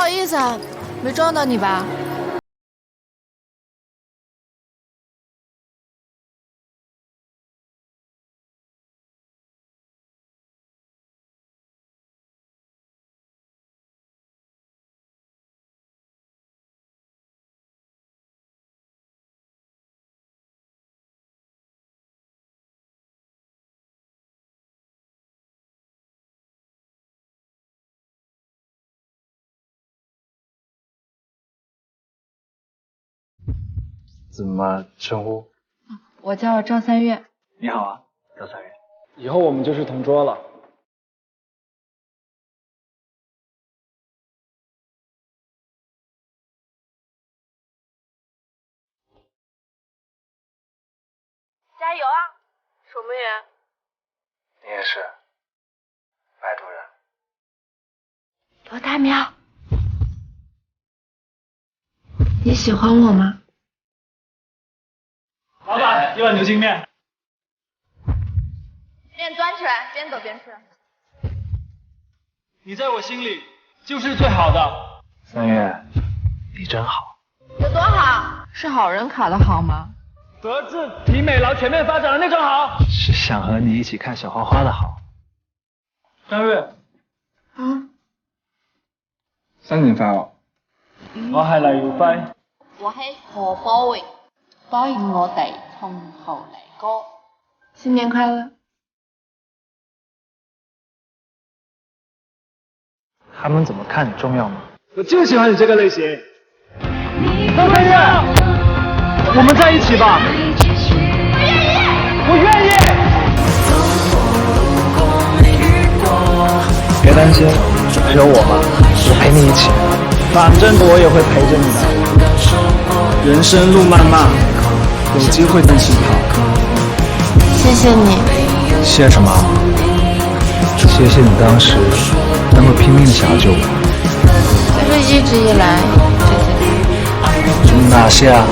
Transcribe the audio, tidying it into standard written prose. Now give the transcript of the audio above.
好意思啊，没撞到你吧？怎么称呼？我叫赵三月。你好啊，赵三月。以后我们就是同桌了。加油啊，守门员！你也是，摆渡人。罗大苗，你喜欢我吗？老板，一碗牛筋面。面端起来，边走边吃。你在我心里就是最好的。三月，你真好。有多好？是好人卡的好吗？德智体美劳全面发展的那种好。是想和你一起看小花花的好。三月。啊？新年快樂！我係黎耀輝。我係何寶榮，歡迎我哋從頭嚟過。新年快乐！他们怎么看你重要吗？我就喜欢你这个类型。张三月，我们在一起吧。我愿意。别担心，还有我嘛，我陪你一起。反正我也会陪着你的。人生路漫漫，有机会再起跑。谢谢你。谢什么？谢谢你当时那么拼命的想要救我。就是一直以来，这些哪些啊？